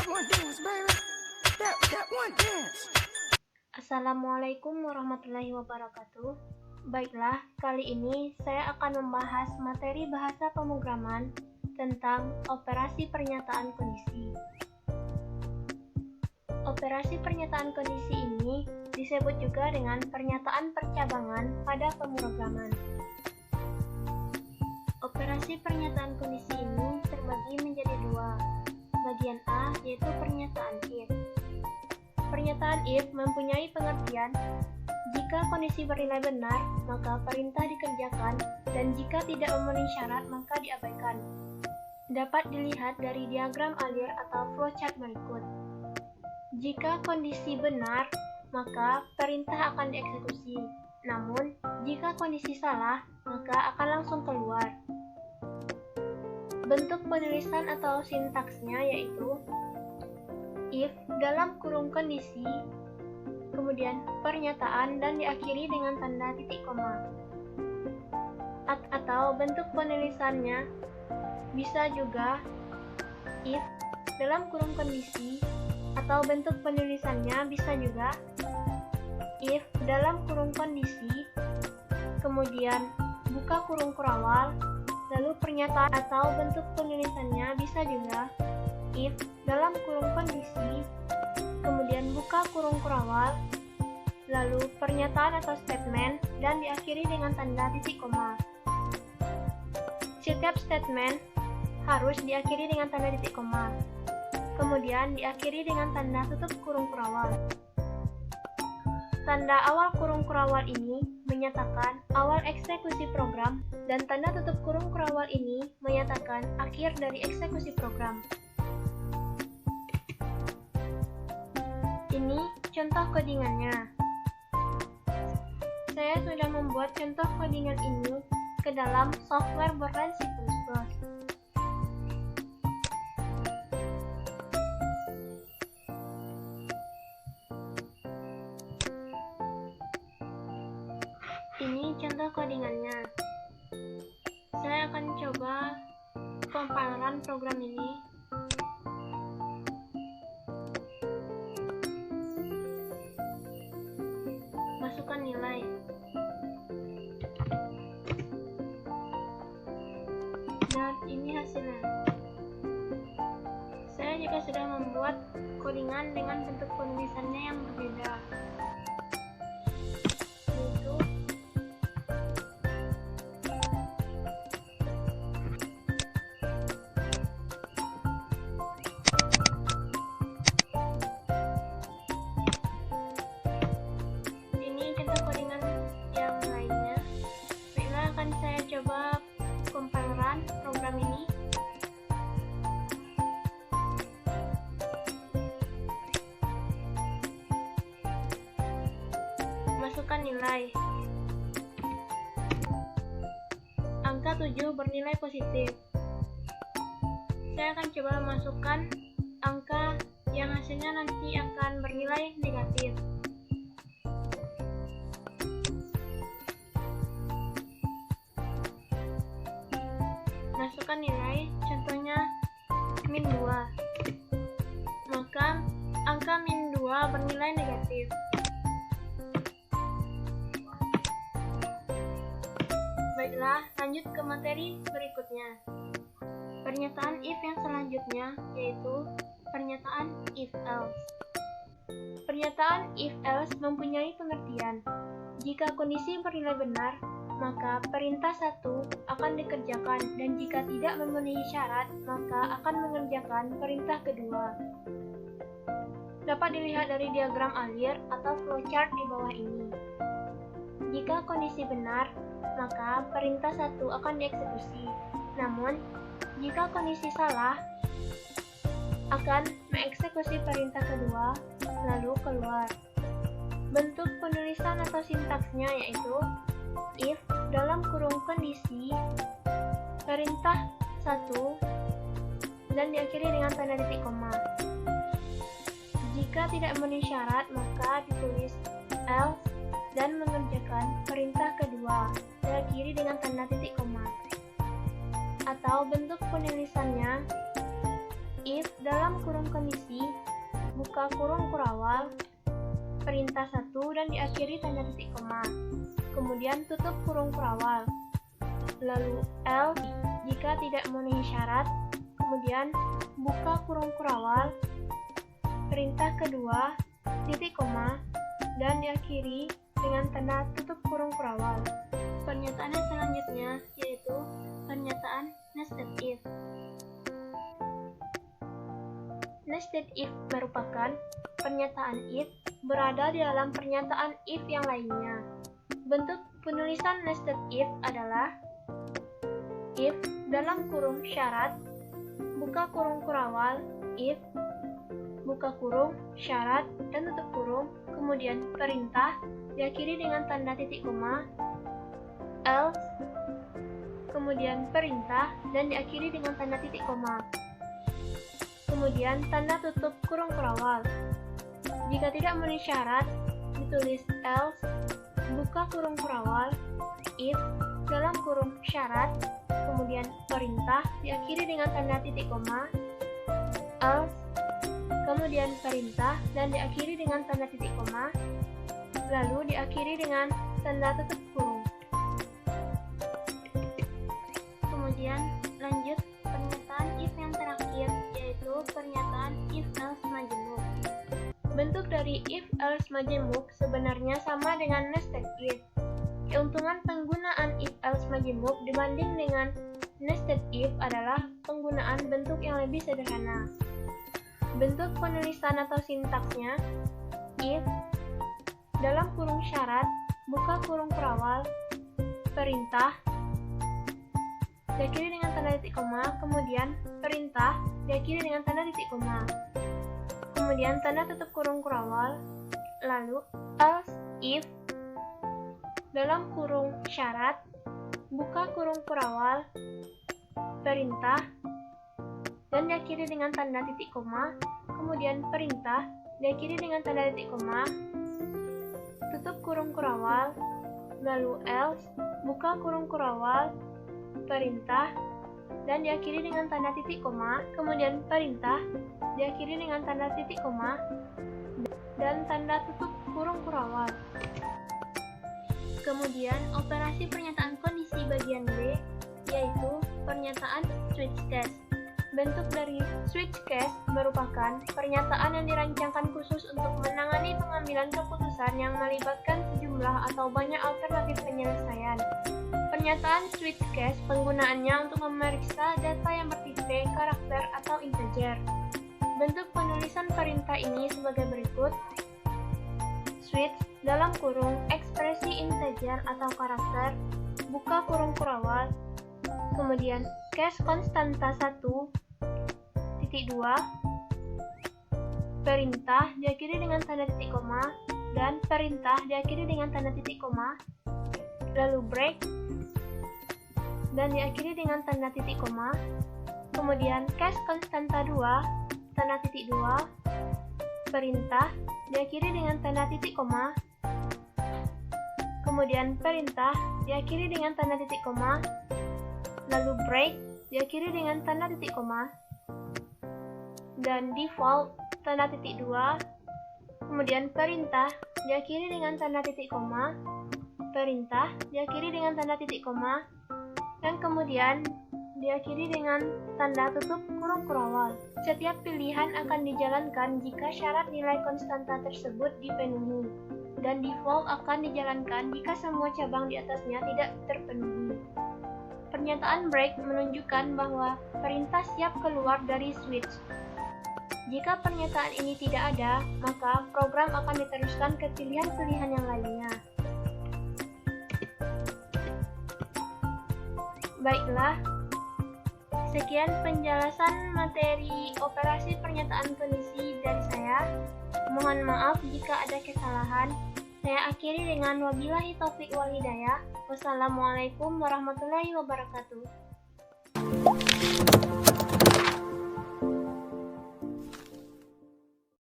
one dance, baby. That one dance. Assalamualaikum warahmatullahi wabarakatuh. Baiklah, kali ini saya akan membahas materi bahasa pemrograman tentang operasi pernyataan kondisi. Operasi pernyataan kondisi ini disebut juga dengan pernyataan percabangan pada pemrograman. Operasi pernyataan kondisi ini terbagi menjadi dua. Bagian A yaitu pernyataan if. Pernyataan if mempunyai pengertian jika kondisi bernilai benar, maka perintah dikerjakan, dan jika tidak memenuhi syarat, maka diabaikan. Dapat dilihat dari diagram alir atau flowchart berikut. Jika kondisi benar, maka perintah akan dieksekusi. Namun, jika kondisi salah, maka akan langsung keluar. Bentuk penulisan atau sintaksnya yaitu if dalam kurung kondisi, kemudian pernyataan dan diakhiri dengan tanda titik koma. Atau bentuk penulisannya bisa juga if dalam kurung kondisi, atau bentuk penulisannya bisa juga if dalam kurung kondisi, kemudian buka kurung kurawal, lalu pernyataan, atau bentuk penulisannya bisa juga if dalam kurung kondisi, kemudian buka kurung kurawal, lalu pernyataan atau statement, dan diakhiri dengan tanda titik koma. Setiap statement harus diakhiri dengan tanda titik koma, kemudian diakhiri dengan tanda tutup kurung kurawal. Tanda awal kurung kurawal ini menyatakan awal eksekusi program, dan tanda tutup kurung kurawal ini menyatakan akhir dari eksekusi program. Ini contoh codingannya. Saya sudah membuat contoh codingan ini ke dalam software Borland C++. Ini contoh codingannya. Saya akan coba compileran program ini. Masukkan nilai. Dan ini hasilnya. Saya juga sudah membuat codingan dengan bentuk penulisannya yang berbeda. Coba compileran program ini. Masukkan nilai. Angka 7 bernilai positif. Saya akan coba masukkan angka yang hasilnya nanti akan bernilai negatif. Masukkan nilai, contohnya min 2. Maka angka min 2 bernilai negatif. Baiklah, lanjut ke materi berikutnya. Pernyataan if yang selanjutnya yaitu pernyataan if else. Pernyataan if else mempunyai pengertian jika kondisi bernilai benar, maka perintah satu akan dikerjakan, dan jika tidak memenuhi syarat, maka akan mengerjakan perintah kedua. Dapat dilihat dari diagram alir atau flowchart di bawah ini. Jika kondisi benar, maka perintah satu akan dieksekusi. Namun, jika kondisi salah, akan mengeksekusi perintah kedua, lalu keluar. Bentuk penulisan atau sintaksnya yaitu if dalam kurung kondisi, perintah satu, dan diakhiri dengan tanda titik koma. Jika tidak memenuhi syarat, maka ditulis else dan mengerjakan perintah kedua, diakhiri dengan tanda titik koma. Atau bentuk penulisannya if dalam dalam kurung kondisi, buka kurung kurawal, perintah 1 dan diakhiri tanda titik koma. Kemudian tutup kurung kurawal. Lalu else jika tidak memenuhi syarat, kemudian buka kurung kurawal, perintah kedua, titik koma, dan diakhiri dengan tanda tutup kurung kurawal. Pernyataan yang selanjutnya yaitu pernyataan nested if. Nested if merupakan pernyataan if berada di dalam pernyataan if yang lainnya. Bentuk penulisan nested if adalah if dalam kurung syarat, buka kurung kurawal, if, buka kurung, syarat, dan tutup kurung, kemudian perintah, diakhiri dengan tanda titik koma, else, kemudian perintah, dan diakhiri dengan tanda titik koma. Kemudian tanda tutup kurung kurawal. Jika tidak memenuhi syarat, ditulis else, buka kurung kurawal, if, dalam kurung syarat, kemudian perintah, diakhiri dengan tanda titik koma, else, kemudian perintah, dan diakhiri dengan tanda titik koma, lalu diakhiri dengan tanda tutup kurung. Kemudian lanjut pernyataan if yang terakhir, yaitu pernyataan if else majemuk. Bentuk dari if else majemuk sebenarnya sama dengan nested if. Keuntungan penggunaan if else majemuk dibanding dengan nested if adalah penggunaan bentuk yang lebih sederhana. Bentuk penulisan atau sintaksnya, if, dalam kurung syarat, buka kurung kurawal, perintah, diakhiri dengan tanda titik koma, kemudian perintah, diakhiri dengan tanda titik koma, kemudian tanda tutup kurung kurawal, lalu else, if, dalam kurung syarat, buka kurung kurawal, perintah, dan diakhiri dengan tanda titik koma, kemudian perintah, diakhiri dengan tanda titik koma, tutup kurung kurawal, lalu else, buka kurung kurawal, perintah, dan diakhiri dengan tanda titik koma, kemudian perintah, diakhiri dengan tanda titik koma, dan tanda tutup kurung kurawal. Kemudian operasi pernyataan kondisi bagian B, yaitu pernyataan switch case. Bentuk dari switch case merupakan pernyataan yang dirancangkan khusus untuk menangani pengambilan keputusan yang melibatkan sejumlah atau banyak alternatif penyelesaian. Pernyataan switch case penggunaannya untuk memeriksa data yang bertipe, karakter, atau integer. Bentuk penulisan perintah ini sebagai berikut. Switch dalam kurung ekspresi integer atau karakter, buka kurung kurawal, kemudian case konstanta 1, titik 2, perintah diakhiri dengan tanda titik koma, dan perintah diakhiri dengan tanda titik koma, lalu break, dan diakhiri dengan tanda titik koma, kemudian case konstanta 2, tanda titik 2, perintah diakhiri dengan tanda titik koma, kemudian perintah diakhiri dengan tanda titik koma, lalu break diakhiri dengan tanda titik koma, dan default tanda titik 2, kemudian perintah diakhiri dengan tanda titik koma, perintah diakhiri dengan tanda titik koma, dan kemudian diakhiri dengan tanda tutup kurung kurawal. Setiap pilihan akan dijalankan jika syarat nilai konstanta tersebut dipenuhi, dan default akan dijalankan jika semua cabang di atasnya tidak terpenuhi. Pernyataan break menunjukkan bahwa perintah siap keluar dari switch. Jika pernyataan ini tidak ada, maka program akan diteruskan ke pilihan-pilihan yang lainnya. Baiklah, sekian penjelasan materi operasi pernyataan kondisi dari saya. Mohon maaf jika ada kesalahan. Saya akhiri dengan wabillahi taufiq wal hidayah. Wassalamualaikum warahmatullahi wabarakatuh.